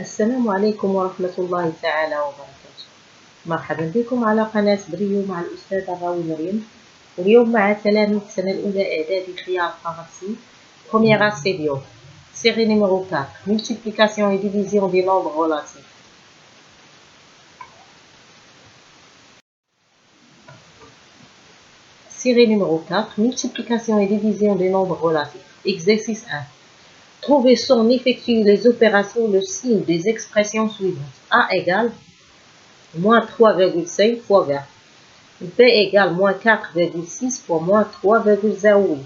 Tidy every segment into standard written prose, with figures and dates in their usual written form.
السلام عليكم ورحمة الله تعالى وبركاته. مرحبا بكم على قناة بريو مع الأستاذة راوي مريم. اليوم مع تلاميذ السنة الأولى إعدادي خيار فرنسي Première ACBO série numéro 4 multiplication et division des nombres relatifs. Série numéro 4 multiplication et division des nombres relatifs. Exercice 1. Trouver son effectue les opérations, le signe des expressions suivantes. A égale moins 3,5 fois 20. B égale moins 4,6 fois moins 3,08.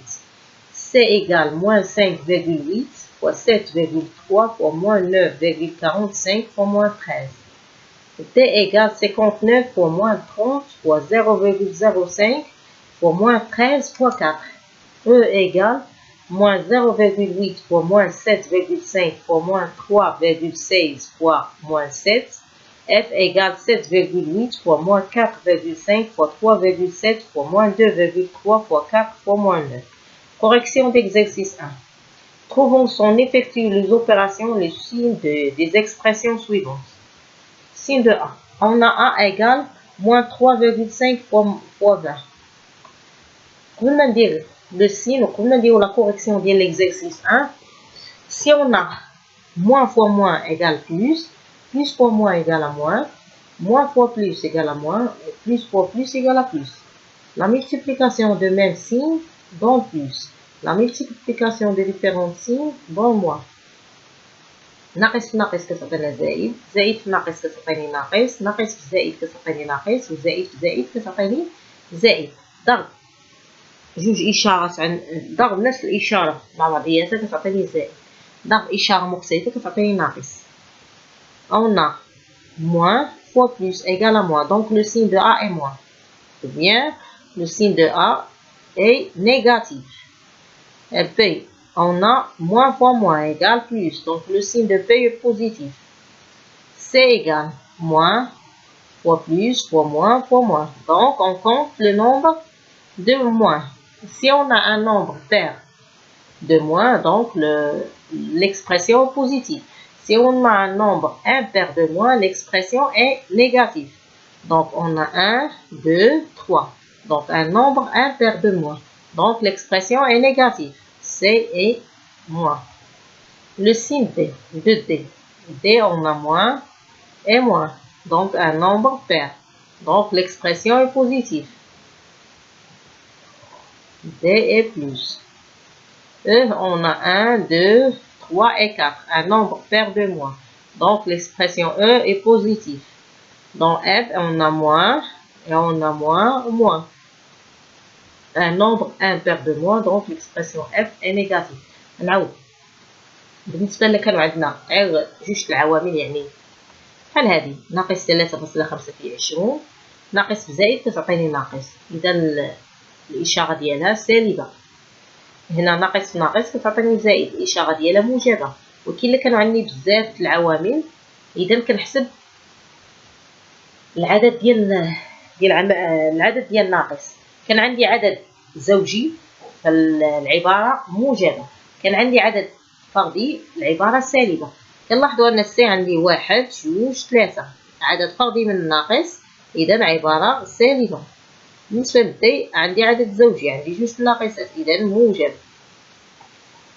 C égale moins 5,8 fois 7,3 fois moins 9,45 fois moins 13. D égale 59 fois moins 30 fois 0,05 fois moins 13 fois 4. E égale moins 0,8 fois moins 7,5 fois moins 3,16 fois moins 7. F égale 7,8 fois moins 4,5 fois 3,7 fois moins 2,3 fois 4 fois moins 9. Correction d'exercice 1. Trouvons son effectue les opérations, les signes des expressions suivantes. Signe de A. On a A égale moins 3,5 fois 20. Comment dire le signe, comment dire la correction de l'exercice 1. Si on a moins fois moins égale plus fois moins égale à moins fois plus égale à moins, et plus fois plus égale à plus. La multiplication de même signe donne plus. La multiplication de différents signes donne moins. ناقص في ناقص كتعطينا زائد، زائد في ناقص كتعطيني ناقص، ناقص في زائد كتعطيني ناقص، وزائد في زائد كتعطيني زائد. ضرب جوج إشارات عن ضرب نفس الإشارة مع بعضياتها كتعطيني زائد. ضرب إشارة مختلفة كتعطيني ناقص. On a moins fois plus égale à moins. Donc le signe de A est moins. Ou bien le signe de A est négatif. Et P, on a moins fois moins égale plus. Donc le signe de P est positif. C égale moins fois plus fois moins fois moins. Donc on compte le nombre de moins. Si on a un nombre pair de moins, donc l'expression est positive. Si on a un nombre impair de moins, l'expression est négative. Donc on a 1, 2, 3. Donc un nombre impair de moins. Donc l'expression est négative. C est moins. Le signe D, de D. D, on a moins et moins. Donc un nombre pair. Donc l'expression est positive. D est plus. E, on a 1, 2, 3 et 4. Un nombre pair de moins. Donc l'expression E est positive. Dans F, on a moins et on a moins ou moins. Un nombre impair de moins, donc l'expression F est négative. نعاود بالنسبة لنا كانوا عندنا غير جوج العوامل يعني بحال هادي ناقص 3.5 في 20 ناقص في زائد كتعطيني ناقص. إذا الإشارة ديالها سالبة. هنا ناقص في ناقص كتعطيني زائد، الإشارة ديالها موجبة. ولكن إلا كانوا عندي بزاف العوامل إذا كنحسب العدد ديال ناقص. كان عندي عدد زوجي فالعبارة موجبة، كان عندي عدد فردي العبارة سالبة. كنلاحظوا أن السي عندي 1 2 3 عدد فردي من الناقص إذا عبارة سالبة. بالنسبة للدي عندي عدد زوجي، عندي جوج ناقصات إذا موجب.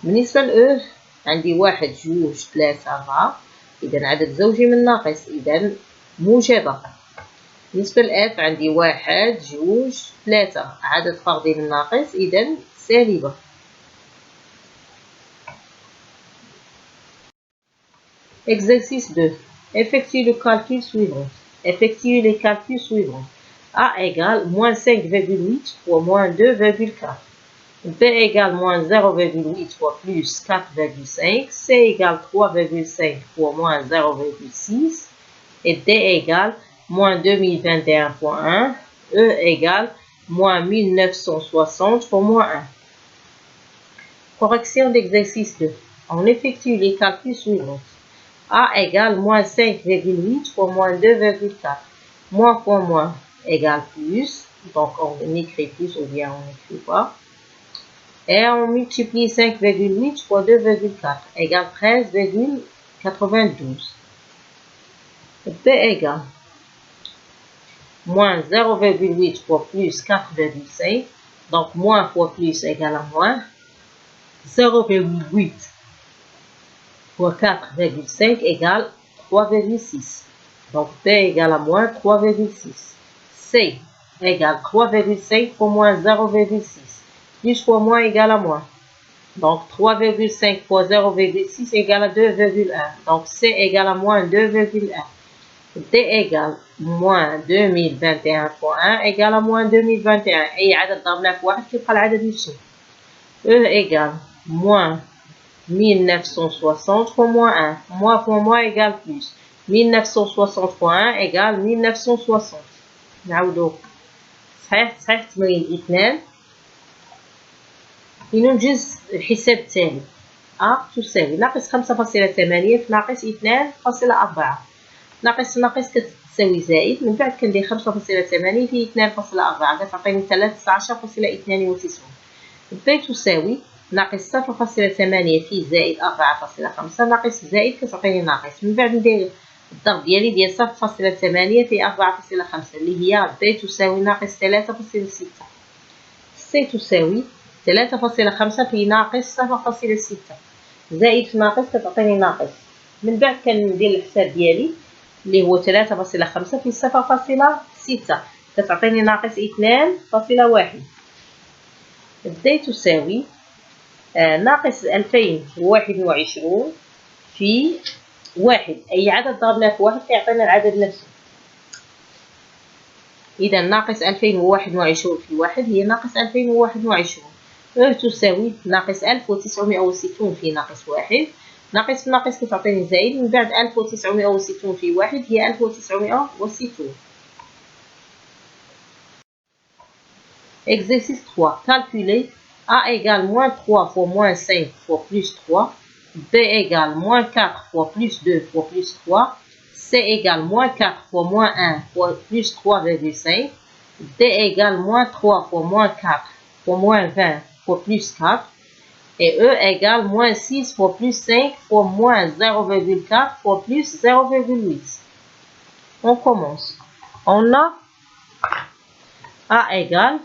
بالنسبة لأو عندي 1 2 3 4 إذا عدد زوجي من ناقص إذا موجبة. بالنسبة لأف عندي 1 2 3 عدد فردي من ناقص إذا سالبة. Exercice 2. Effectue le calcul suivant. Effectue les calculs suivants. A égale moins 5,8 fois moins 2,4. B égale moins 0,8 fois plus 4,5. C égale 3,5 fois moins 0,6. Et D égale moins 2021.1. E égale moins 1960 fois moins 1. Correction d'exercice 2. On effectue les calculs suivants. A égale moins 5,8 fois moins 2,4. Moins fois moins égale plus. Donc on écrit plus ou bien on n'écrit pas. Et on multiplie 5,8 fois 2,4 égale 13,92. B égale moins 0,8 fois plus 4,5. Donc, moins fois plus égale à moins. 0,8 fois 4,5 égale 3,6. Donc, B égale à moins 3,6. C égale 3,5 fois moins 0,6. Plus fois moins égale à moins. Donc, 3,5 fois 0,6 égale à 2,1. Donc, C égale à moins 2,1. D égale moins 2021 fois 1 égale à moins 2021. أي عدد ضربناه في واحد كيبقى العدد نفسه. E égale moins 1960 fois moins 1. Moins fois moins égale plus. 1960 fois 1 égale 1960. نعاودو. صحيح تمرين 2. لننجز الحساب التالي. A تساوي ناقص 5.8 في ناقص 2.4. ناقص كتساوي زائد، من بعد كندير 5.8 في 2.4 كتعطيني 13.92. ب تساوي ناقص 0.8 في زائد 4.5 ناقص زائد كتعطيني ناقص، من بعد ندير الضرب ديالي ديال 0.8 في 4.5 اللي هي ب تساوي ناقص 3.6. سي تساوي 3.5 في ناقص 7.6 زائد في ناقص كتعطيني ناقص، من بعد كندير الحساب ديالي اللي هو 3.5 في 7.6 كتعطيني ناقص 2.1. د تساوي ناقص 2021 في 1. أي عدد ضربناه في 1 كيعطينا العدد نفسه. إذا ناقص 2021 في 1 هي ناقص 2021. تساوي ناقص 1960 في ناقص 1. ناقص كتعطيني زائد، من بعد 1960 في 1 هي 1960. Exercice 3. Calculer A égale moins 3 fois moins 5 fois plus 3. B égale moins 4 fois plus 2 fois plus 3. C égale moins 4 fois moins 1 fois plus 3,5. D égale moins 3 fois moins 4 fois moins 20 fois plus 4. Et E égale moins 6 fois plus 5 fois moins 0,4 fois plus 0,8. On commence. On a A égale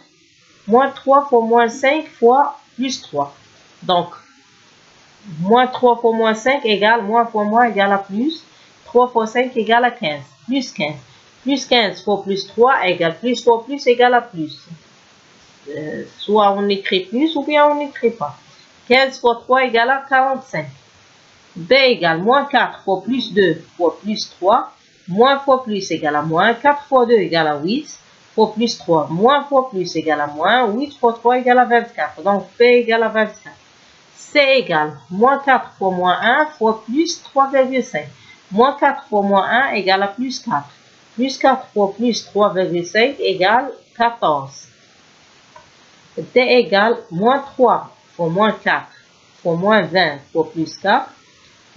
moins 3 fois moins 5 fois plus 3. Donc, moins 3 fois moins 5 égale moins fois moins égale à plus. 3 fois 5 égale à 15. Plus 15. Plus 15 fois plus 3 égale plus fois plus égale à plus. Soit on écrit plus ou bien on n'écrit pas. 15 fois 3 égale à 45. B égale moins 4 fois plus 2 fois plus 3. Moins fois plus égale à moins. 4 fois 2 égale à 8. Fois plus 3. Moins fois plus égale à moins. 8 fois 3 égale à 24. Donc B égale à 24. C égale moins 4 fois moins 1 fois plus 3,5. Moins 4 fois moins 1 égale à plus 4. Plus 4 fois plus 3,5 égale 14. D égale moins 3 fois moins 4 fois moins 20 fois plus 4.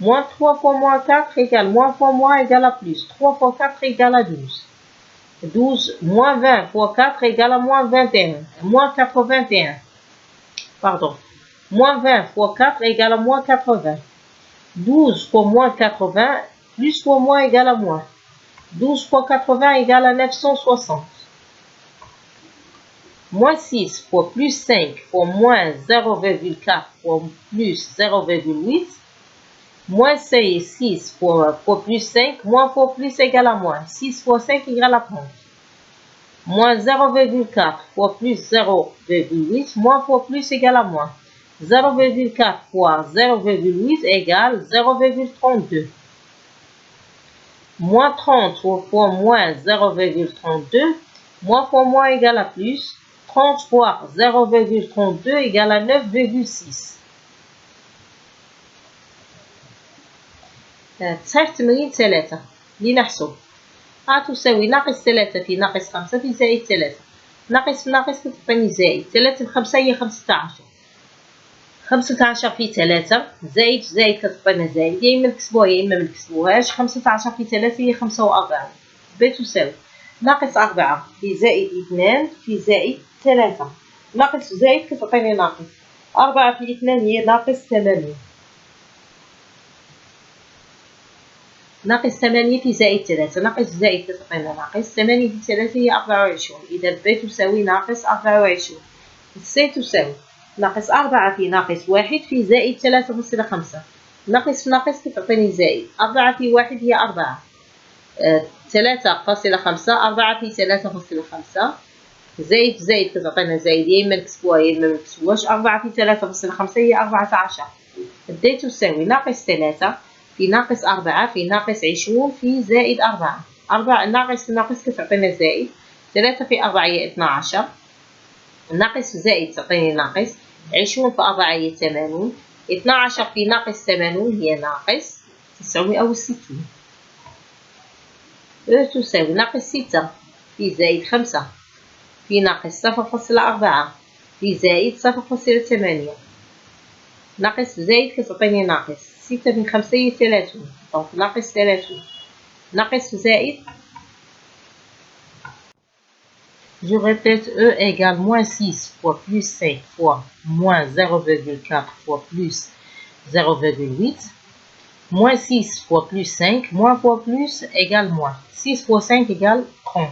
Moins 3 fois moins 4 égale moins fois moins égale à plus. 3 fois 4 égale à 12. 12 moins 20 fois 4 égale à moins 21. Moins 81. Pardon. Moins 20 fois 4 égale à moins 80. 12 fois moins 80 plus fois moins égale à moins. 12 fois 80 égale à 960. Moins 6 fois plus 5 fois moins 0,4 fois plus 0,8. Moins 6 fois plus 5, moins fois plus égale à moins. 6 fois 5 égale à 30. Moins 0,4 fois plus 0,8, moins fois plus égale à moins. 0,4 fois 0,8 égale 0,32. Moins 30 fois moins 0,32, moins fois moins égale à plus. 30 fois 0,32 égale à 9,6. تصحيح تمرين 3 لنحسب A تساوي ناقص 3 في ناقص 5 في زائد 3. ناقص في ناقص كتعطيني زائد. 3 في 5 هي 15. 15 في 3 زائد كتعطينا زائد، يا إما نكتبوها يا إما منكتبوهاش. 15 في 3 هي 45. ب تساوي ناقص 4 في زائد 2 في زائد 3. ناقص زائد كتعطيني ناقص. 4 في 2 هي ناقص 8. ناقص 8 في زائد 3. ناقص زائد كتعطينا ناقص 8 في 3 هي 24. إذا ب تساوي ناقص 24. سي تساوي ناقص 4 في ناقص 1 في زائد 3.5. ناقص في ناقص كتعطيني زائد. 4 في 1 هي 4. 3.5. 4 في 3.5 زائد زائد كتعطينا زائد، يا إما نكتبوها يا إما منكتبوهاش. 4 في 3.5 هي 14. د تساوي ناقص 3 في ناقص 4 في ناقص 20 في زائد 4. 4 ناقص في ناقص كتعطينا زائد. 3 في 4 هي 12. ناقص في زائد تعطيني ناقص. 20 في 4 هي 80. 12 في ناقص 80 هي ناقص 960. تساوي ناقص 6 في زائد 5 في ناقص 0.4 في زائد 0.8. ناقص زائد كتعطيني ناقص. 6 من 5 هي 30. دونك ناقص 30. ناقص زائد. Je répète, E égale moins 6 fois plus 5 fois moins 0,4 fois plus 0,8. Moins 6 fois plus 5, moins fois plus égale moins. 6 fois 5 égale 30.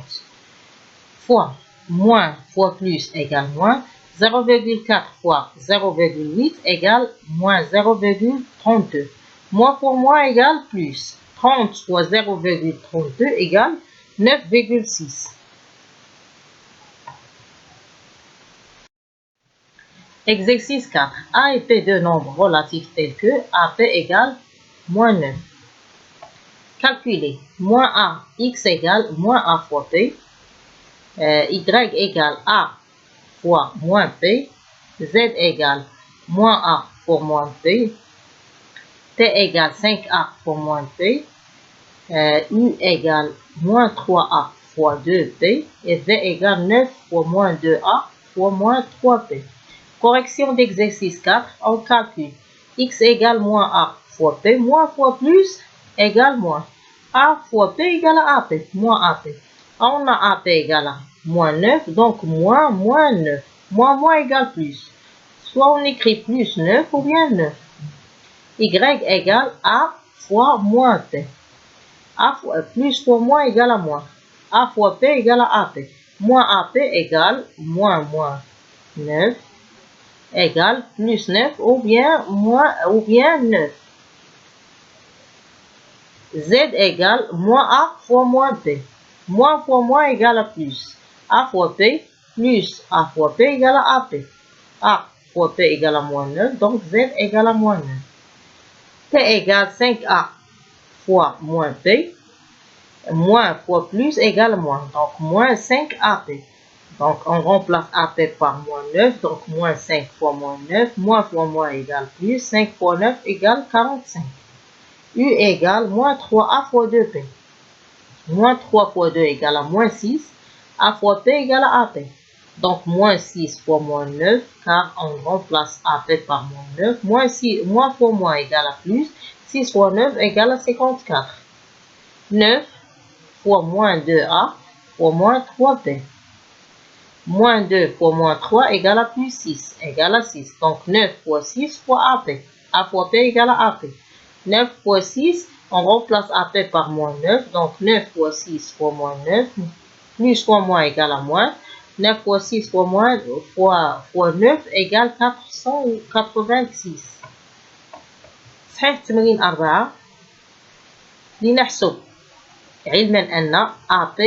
Fois moins fois plus égale moins. 0,4 fois 0,8 égale moins 0,32. Moins fois moins égale plus. 30 fois 0,32 égale 9,6. Exercice 4. A et P de nombres relatifs tels que AP égale moins 9. Calculer. Moins A, X égale moins A fois P. Y égale A fois moins P. Z égale moins A fois moins P. T égale 5A fois moins P. U égale moins 3A fois 2P. Et V égale 9 fois moins 2A fois moins 3P. Correction d'exercice 4, on calcule. X égale moins A fois P, moins fois plus égale moins. A fois P égale à AP, moins AP. On a AP égale à moins 9, donc moins 9. Moins égale plus. Soit on écrit plus 9 ou bien 9. Y égale A fois moins P. A fois, plus fois moins égale à moins. A fois P égale à AP. Moins AP égale moins 9. Égale plus 9 ou bien moins ou bien 9. Z égale moins A fois moins P. Moins fois moins égale à plus. A fois P plus A fois P égale à AP. A fois P égale à moins 9, donc Z égale à moins 9. P égale 5A fois moins P. Moins fois plus égale moins, donc moins 5AP. Donc, on remplace AP par moins 9. Donc, moins 5 fois moins 9. Moins fois moins égale plus. 5 fois 9 égale 45. U égale moins 3A fois 2P. Moins 3 fois 2 égale à moins 6. A fois P égale à AP. Donc, moins 6 fois moins 9. Car on remplace AP par moins 9. Moins fois moins égale à plus. 6 fois 9 égale à 54. 9 fois moins 2A fois moins 3P. Moins 2 fois moins 3 égale à plus 6, égale à 6. Donc 9 fois 6 fois AP. A fois P égale à AP. 9 fois 6, on remplace AP par moins 9. Donc 9 fois 6 fois moins 9. Plus fois moins égale à moins. 9 fois 6 fois moins fois 9 égale 486. صحيح تمرين 4 لنحسب علما أن AP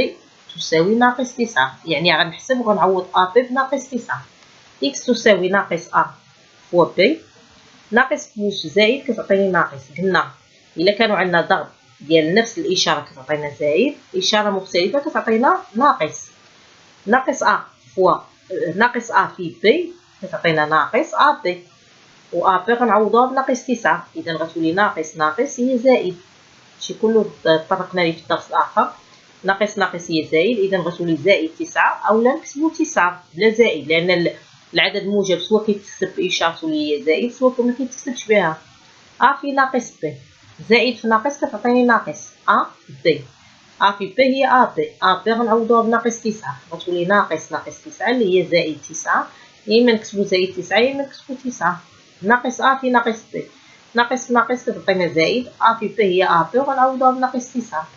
تساوي ناقص 9. يعني غنحسب وغنعوض AP بناقص 9. X تساوي ناقص A فوا P. ناقص بلس زائد كتعطيني ناقص. قلنا إلا كانوا عندنا ضرب ديال نفس الإشارة كتعطينا زائد، إشارة مختلفة كتعطينا ناقص. ناقص A فوا ناقص A في P كتعطينا ناقص AP. و AP غنعوضوها بناقص 9. إذا غتولي ناقص هي زائد. هادشي كله تطرقنا ليه في الدرس الآخر. ناقص هي زائد، إذا غتولي زائد 9 أولا نكتبو 9 بلا زائد، لأن العدد الموجب سوا كيتكتب بإشارته اللي هي زائد سوا ما كيتكتبش بها. أ في ناقص بي زائد في ناقص كتعطيني ناقص أ بي. أ في بي هي أ بي. أ بي غنعوضوها بناقص 9 غتولي ناقص 9 اللي هي زائد 9. يا إما نكتبو زائد 9 يا إما نكتبو 9. ناقص أ في ناقص بي. ناقص ناقص كتعطينا زائد، أ في ب هي أ ب وغنعوضوها بناقص 9.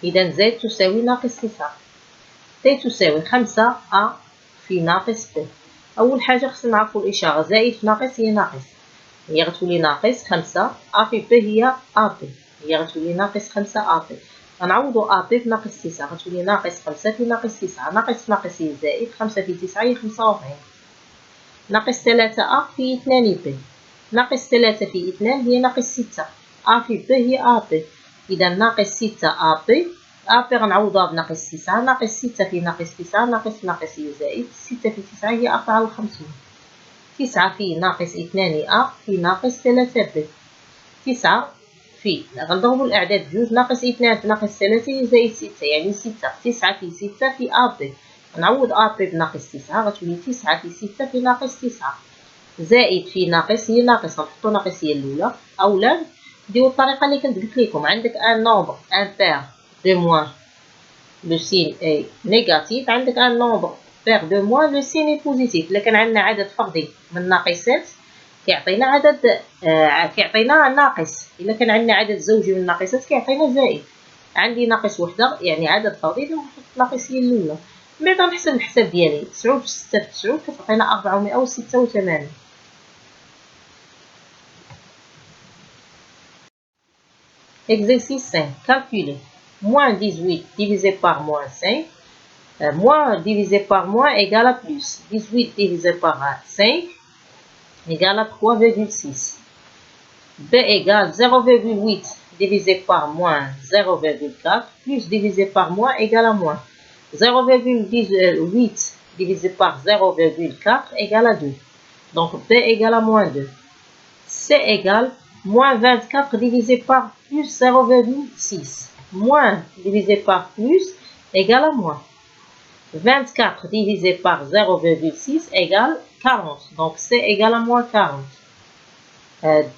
إذا زد تساوي ناقص 9. ت تساوي 5 أ في ناقص ب. أول حاجة خصنا نعرفو الإشارة، زائد في ناقص هي ناقص، هي غتولي ناقص 5 أ في ب هي أ ب، هي غتولي ناقص 5 أ ب. غنعوضو أ ب بناقص 9، غتولي ناقص 5 في ناقص 9، ناقص في ناقص هي زائد، 5 في 9 هي 45. ناقص 3 أ في 2 ب، ناقص 3 في 2 هي ناقص 6، أ في ب هي أ ب، إذا ناقص 6 أ ب. أ ب غنعوضوها بناقص 9، ناقص 6 في ناقص 9 ناقص في ناقص هي زائد، 6 في 9 هي 54. 9 في ناقص 2 أ في ناقص 3 ب. 9 في غنضربو الأعداد بجوج، ناقص 2 في ناقص 3 هي زائد 6، يعني 6. 9 في 6 في أ ب، نعوض أ ب بناقص 9 غتولي 9 في 6 في ناقص 9، زائد في ناقص هي ناقص، غنحطو ناقص هي الأولى، أولا ديرو الطريقة اللي كنت قلت لكم، عندك ان نومبر امبير دو موان لو سين اي نيجاتيف، عندك ان نومبر بير دو موان لو سين اي بوزيتيف. إلا كان عندنا عدد فردي من ناقصات كيعطينا عدد كيعطينا ناقص، إلا كان عندنا عدد زوجي من الناقصات كيعطينا زائد. عندي ناقص وحدة يعني عدد فردي، نحط ناقص هي الأولى. من بعد غنحسب الحساب ديالي، 9 في 6 في 9 كتعطينا 486. Exercice 5. Calculer moins 18 divisé par moins 5. Moins divisé par moins égale à plus. 18 divisé par 5 égale à 3,6. B égale 0,8 divisé par moins 0,4 plus divisé par moins égale à moins. 0,8 divisé par 0,4 égale à 2. Donc B égale à moins 2. C égale moins 24 divisé par plus 0,6. Moins divisé par plus égale à moins. 24 divisé par 0,6 égale 40. Donc C égale à moins 40.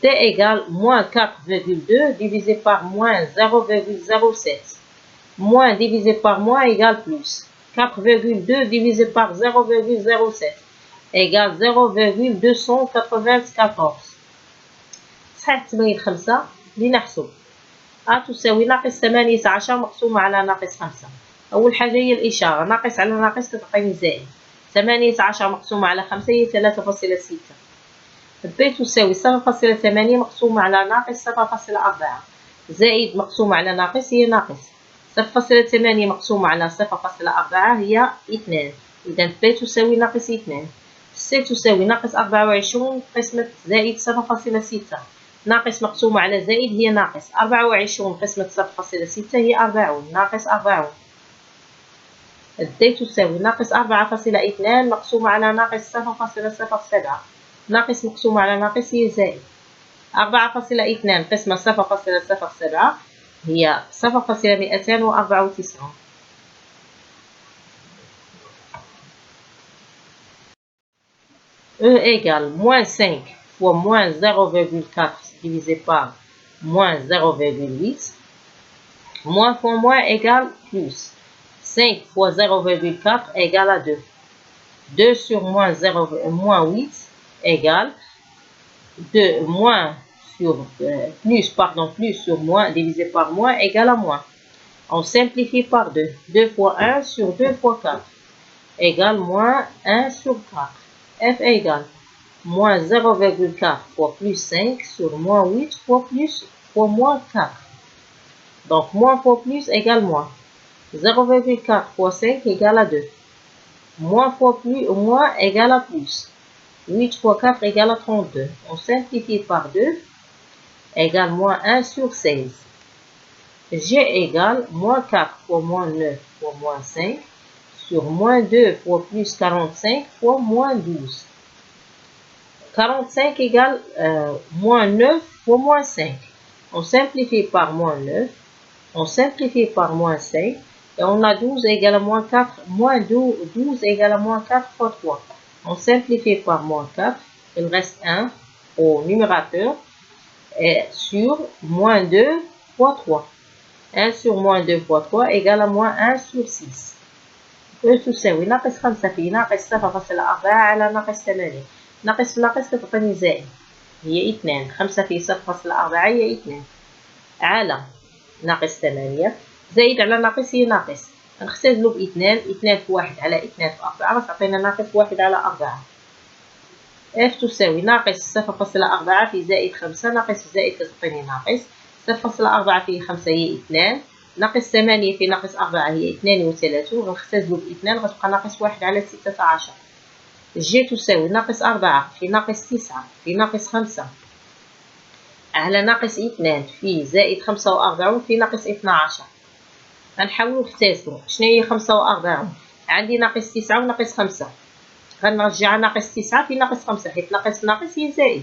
D égale moins 4,2 divisé par moins 0,07. Moins divisé par moins égale plus. 4,2 divisé par 0,07 égale 0,294. صحيح التمرين 5 لنحسب أ تساوي ناقص 18 مقسومة على ناقص 5. أول حاجة هي الإشارة، ناقص على ناقص كتعطيني زائد، 18 مقسومة على 5 هي 3.6. ب تساوي 0.8 مقسومة على ناقص 0.4 زائد مقسومة على ناقص هي ناقص 0.8 مقسومة على 0.4 هي 2، إذا ب تساوي ناقص 2. س تساوي ناقص 24 قسمة زائد 0.6، ناقص مقسومة على زائد هي ناقص 24 قسمة 0.6 هي 40 ناقص 40. د تساوي ناقص 4.2 مقسومة على ناقص 0.07 ناقص مقسومة على ناقص هي زائد 4.2 قسمة 0.07 هي 0.294. E égale moins 5 fois moins 0,4 divisé par moins 0,8. Moins fois moins égale plus. 5 fois 0,4 égale à 2. 2 sur moins 8 égale 2 moins sur plus sur moins divisé par moins égale à moins. On simplifie par 2. 2 fois 1 sur 2 fois 4 égale moins 1 sur 4. F égale moins 0,4 fois plus 5 sur moins 8 fois plus fois moins 4. Donc moins fois plus égale moins. 0,4 fois 5 égale à 2. Moins fois plus moins égale à plus. 8 fois 4 égale à 32. On simplifie par 2 égale moins 1 sur 16. G égale moins 4 fois moins 9 fois moins 5 sur moins 2 fois plus 45 fois moins 12. 45 égale moins 9 fois moins 5. On simplifie par moins 9. On simplifie par moins 5. Et on a 12 égale à moins 4. Moins 12 égale à moins 4 fois 3. On simplifie par moins 4. Il reste 1 au numérateur. Et sur moins 2 fois 3. 1 sur moins 2 fois 3 égale à moins 1 sur 6. تساوي ناقص 5 في ناقص 0.4 على ناقص 8. ناقص في ناقص كتعطيني زائد. هي 2. 5 في 0.4 هي 2 على ناقص 8 زائد على ناقص هي ناقص. نختزلو ب2. 2 في 1 على 2 في 4 تعطينا ناقص 1 على 4. f تساوي ناقص 0.4 في زائد 5 ناقص في زائد كتعطيني ناقص 0.4 في 5 هي 2 ناقص 8 في ناقص 4 هي 32. غنختزلو ب2 غتبقى ناقص 1 على 16. ج تساوي ناقص 4 في ناقص 9 في ناقص 5 على ناقص 2 في زائد 45 في ناقص 12. غنحاولو نختزلو شنو هي 45 عندي ناقص 9 وناقص 5 غنرجع ناقص 9 في ناقص 5 حيت ناقص هي زائد.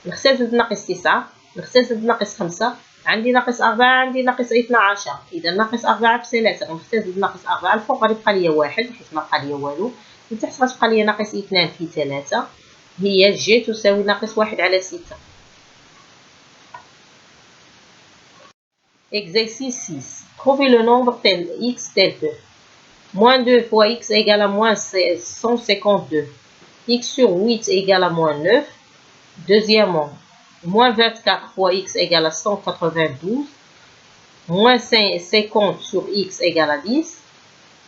نختزل بناقص 9 نختزل بناقص 5 عندي ناقص 4 عندي ناقص 12. إذا ناقص 4 في 3 غنختزل بناقص 4 الفوق غيبقى ليا 1 حيت مابقى ليا والو. من تحت غتبقى ليا ناقص 2 في 3 هي ج تساوي ناقص 1 على 6. Exercice 6. Trouvez le nombre tel x tel que moins 2 fois x égale à moins 152. X sur 8 égale à moins 9. Deuxièmement, moins 24 fois x égale à 192. Moins 50 sur x égale à 10.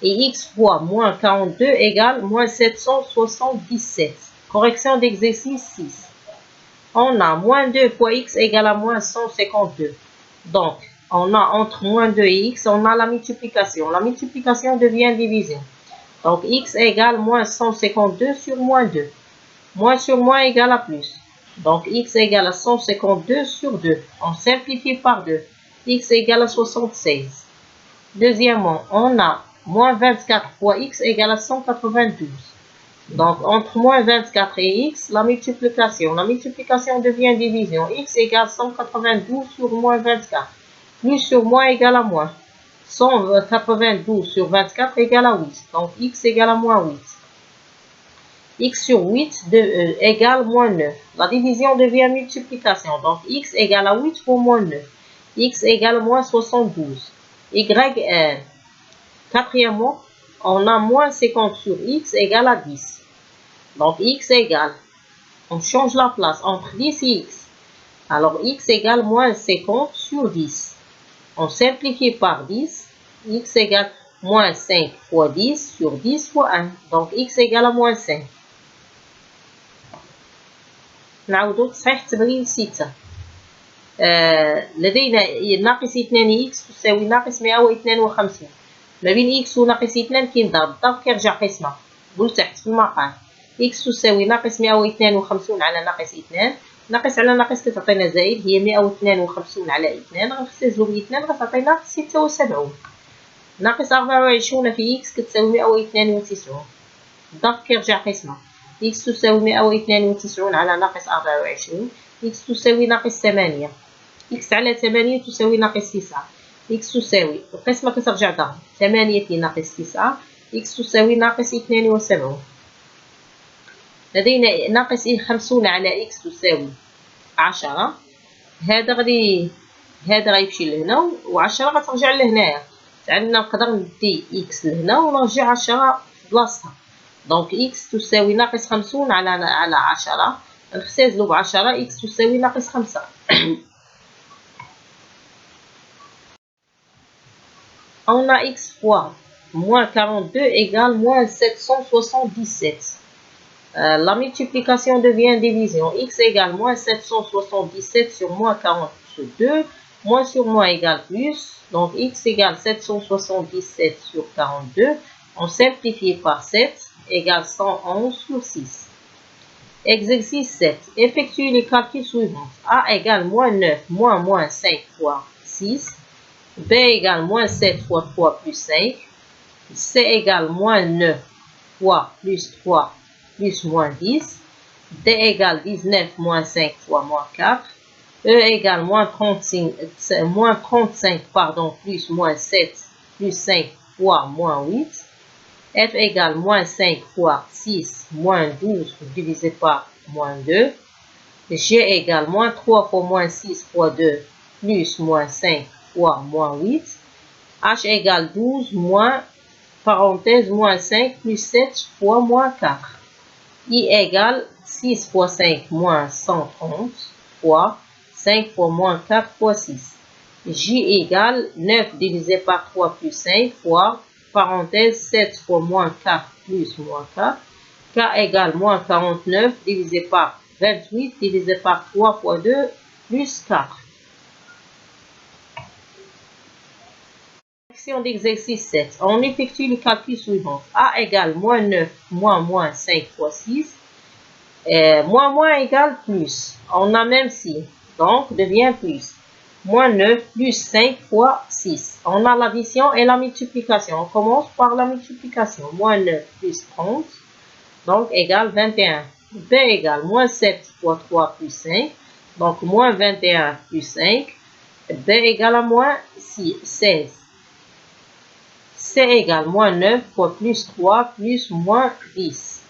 Et x fois moins 42 égale moins 777. Correction d'exercice 6. On a moins 2 fois x égale à moins 152. Donc, on a entre moins 2 et x, on a la multiplication. La multiplication devient division. Donc, x égale moins 152 sur moins 2. Moins sur moins égale à plus. Donc, x égale à 152 sur 2. On simplifie par 2. X égale à 76. Deuxièmement, on a moins 24 fois x égale à 192. Donc, entre moins 24 et x, la multiplication. La multiplication devient division. X égale 192 sur moins 24. Plus sur moins égale à moins. 192 sur 24 égale à 8. Donc, x égale à moins 8. X sur 8 égale moins 9. La division devient multiplication. Donc, x égale à 8 pour moins 9. X égale moins 72. Y, quatrièmement, on a moins 50 sur x égale à 10. Donc, x égale, on change la place entre 10 et x. Alors, x égale moins 50 sur 10. On simplifie par 10. X égale moins 5 fois 10 sur 10 fois 1. Donc, x égale à moins 5. نعودو تصحيح التمرين 6. لدينا ناقص 2 x تساوي ناقص 152. ما بين x وناقص 2 كاين ضرب. الضرب كيرجع قسمة. قول تحت في المقام x تساوي ناقص 152 على ناقص 2. ناقص على ناقص كتعطينا زائد هي 152 على 2. غنختزلو ب 2 غتعطينا 76. ناقص 24 في x كتساوي 192. الضرب كيرجع قسمة. x تساوي 192 على ناقص 24. x تساوي ناقص 8. x على 8 تساوي ناقص 9. x تساوي القسمة كترجع ضرب. 8 في ناقص 9 x تساوي ناقص 72. لدينا ناقص 50 على x تساوي 10. هذا غيمشي لهنا و10 غترجع لهنايا. عندنا نقدر ندي x لهنا ونرجع 10 بلاصتها. دونك x تساوي ناقص 50 على 10. نختزلو ب10 x تساوي ناقص 5. On a x fois moins 42 égale moins 777. La multiplication devient division. X égale moins 777 sur moins 42. Moins sur moins égale plus. Donc x égale 777 sur 42. On simplifie par 7 égale 111 sur 6. Exercice 7. Effectue les calculs suivants. A égale moins 9 moins 5 fois 6. B égale moins 7 fois 3 plus 5. C égale moins 9 fois plus 3 plus moins 10. D égale 19 moins 5 fois moins 4. E égale moins 35 plus moins 7 plus 5 fois moins 8. F égale moins 5 fois 6 moins 12 divisé par moins 2. G égale moins 3 fois moins 6 fois 2 plus moins 5 fois moins 8. H égale 12 moins, parenthèse, moins 5 plus 7 fois moins 4. I égale 6 fois 5 moins 130 fois 5 fois moins 4 fois 6. J égale 9 divisé par 3 plus 5 fois, parenthèse, 7 fois moins 4 plus moins 4. K égale moins 49 divisé par 28 divisé par 3 fois 2 plus 4. Section d'exercice 7. On effectue le calcul suivant. A égale moins 9 moins 5 fois 6. Moins égale plus. On a même signe. Donc, devient plus. Moins 9 plus 5 fois 6. On a l'addition et la multiplication. On commence par la multiplication. Moins 9 plus 30. Donc, égale 21. B égale moins 7 fois 3 plus 5. Donc, moins 21 plus 5. B égale à moins 16. C égale moins 9 fois plus 3 plus moins 10.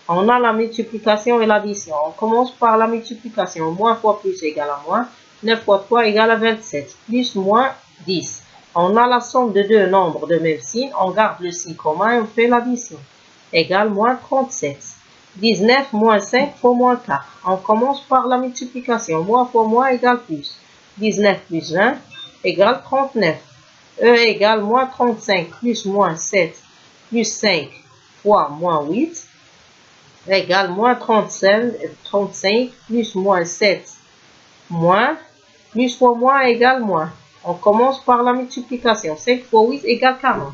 On a la multiplication et l'addition. On commence par la multiplication. Moins fois plus égale à moins. 9 fois 3 égale à 27. Plus moins 10. On a la somme de deux nombres de même signe. On garde le signe commun et on fait l'addition. Égale moins 37. 19 moins 5 fois moins 4. On commence par la multiplication. Moins fois moins égale plus. 19 plus 20 égale 39. E égale moins 35 plus moins 7 plus 5 fois moins 8 égale moins 35 plus moins 7 moins plus fois moins égale moins. On commence par la multiplication. 5 fois 8 égale 40.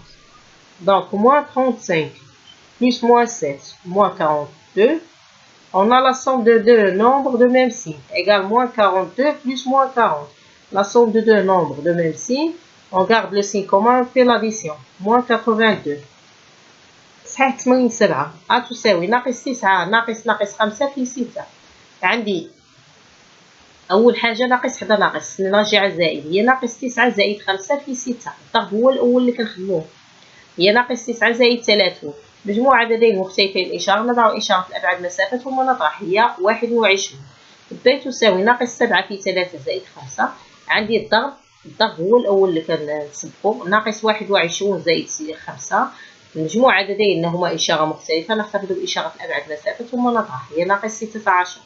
Donc moins 35 plus moins 7 moins 42. On a la somme de deux nombres de même signe. Égale moins 42 plus moins 40. La somme de deux nombres de même signe. On garde le signe commun, on fait l'addition. moins 82. 89 تساوي ناقص 9 ناقص 5 في 6. عندي أول حاجة ناقص حدا ناقص نرجع الزائد. هي ناقص 9 زائد 5 في 6. الضرب هو الأول اللي كنخدموه. هي ناقص 9 زائد 30. مجموع عددين مختلفين الإشارة نضع إشارة الأبعاد مسافة ثم نطرح. هي 21. ب تساوي ناقص 7 في 3 زائد 5. عندي الضرب هو الأول اللي كنسبقو. ناقص 21 زائد 5. المجموع عددين هما إشارة مختلفة نحتفظ بإشارة الأبعاد مسافة ثم نطرح. هي ناقص 16.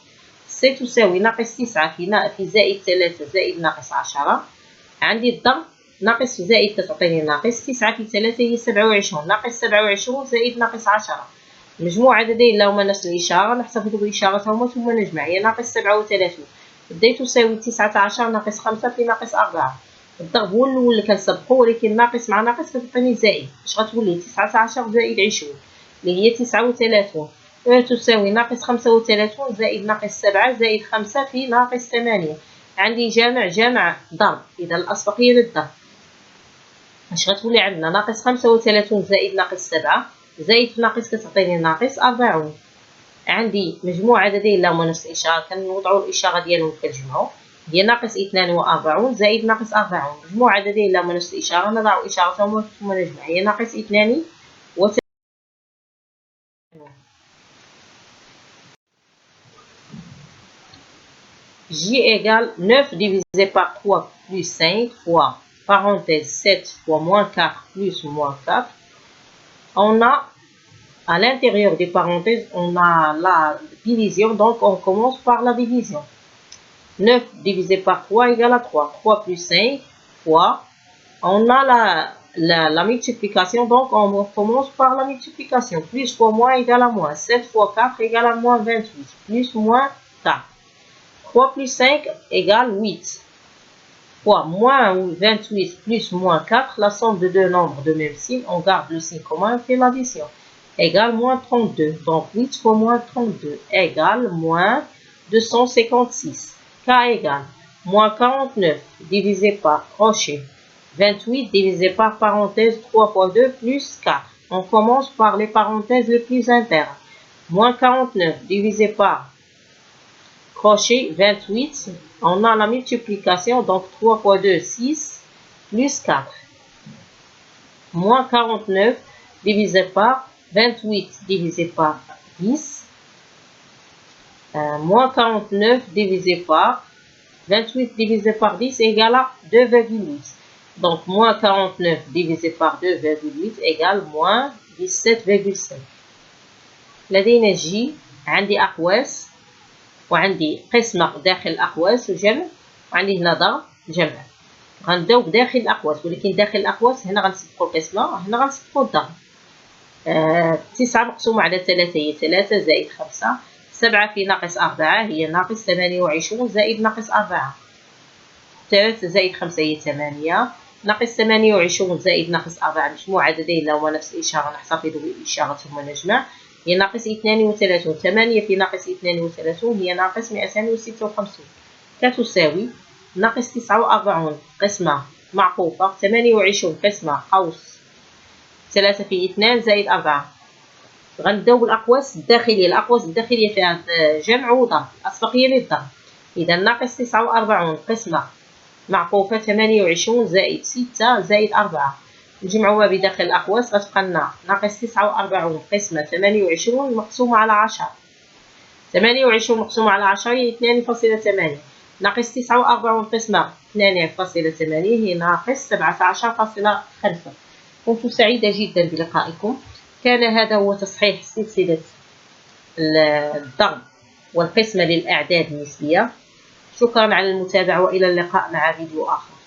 سي تساوي ناقص 9 في زائد 3 زائد ناقص 10. عندي الضرب ناقص في زائد تعطيني ناقص 9 في 3 هي 27. ناقص 27 زائد ناقص 10. مجموع عددين لهما نفس الإشارة نحتفظ بإشارتهما ثم نجمع. هي ناقص 37. بدي تساوي 19 ناقص 5 في ناقص 4. الضرب هو الأول اللي كنسبقو ولكن ناقص مع ناقص كتعطيني زائد. اش غتولي 19 زائد 20 اللي هي 39. تساوي ناقص 35 زائد ناقص 7 زائد 5 في ناقص 8. عندي جمع ضرب. إذا الأسبقية للضرب. اش غتولي عندنا ناقص 35 زائد ناقص 7 زائد في ناقص كتعطيني ناقص 40. عندي مجموع عددين لهما نفس الإشارة كنوضعو الإشارة ديالهم كنجمعو. هي ناقص 42 زائد ناقص 40. مجموع عددين لهما نفس الإشارة نضع إشارتهم ثم نجمع. هي ناقص 32. J égale 9 divisé par 3 plus 5 fois, parenthèse 7 fois moins 4 plus moins 4. On a à l'intérieur des parenthèses, on a la division, donc on commence par la division. 9 divisé par 3 égale à 3. 3 plus 5 fois, on a la multiplication, donc on commence par la multiplication. Plus fois moins égale à moins. 7 fois 4 égale à moins 28. Plus moins 4. 3 plus 5 égale 8. Fois moins 28 plus moins 4, la somme de deux nombres de même signe, on garde le signe commun et fait l'addition. Égale moins 32. Donc 8 fois moins 32 égale moins 256. K égale moins 49 divisé par crochet. 28 divisé par parenthèse 3 fois 2 plus 4. On commence par les parenthèses les plus internes. Moins 49 divisé par crochet 28. On a la multiplication, donc 3 fois 2, 6, plus 4. Moins 49 divisé par 28 divisé par 10. Moins 49 divisé par 28 divisé par 10 égale à 2,8. Donc, moins 49 divisé par 2,8 égale moins 17,5. لدينا J عندي أقواس وعندي قسمة داخل الأقواس وجمع، وعندي هنا ضرب جمع. غنبداو بداخل الأقواس، ولكن داخل الأقواس هنا غنسبقو القسمة، هنا غنسبقو الضرب. 9 مقسومة على 3 هي 3 زائد 5. 7 في ناقص 4 هي ناقص 28 زائد ناقص 4. 3 زائد 5 هي 8 ناقص 28 زائد ناقص 4 مجموع عددين لهما نفس الإشارة نحتفظ بالإشارة ثم نجمع، هي ناقص 32. 8 في ناقص 32 هي ناقص 256 كتساوي ناقص 49 قسمة معقوفة 28 قسمة قوس 3 في 2 زائد 4. غنبداو بالأقواس الداخلية. الأقواس الداخلية فيها جمع وضرب، الأسبقية للضرب. إذا ناقص 49 قسمة معقوفة 28 زائد 6 زائد 4 نجمعوها بداخل الأقواس غتبقى لنا ناقص 49 قسمة 28 مقسومة على 10. 28 مقسومة على 10 هي 2.8 ناقص 49 قسمة 2.8 هي ناقص 17.5. كنت سعيدة جدا بلقائكم. كان هذا هو تصحيح سلسلة الضرب والقسمة للأعداد النسبية. شكرا على المتابعة وإلى اللقاء مع فيديو آخر.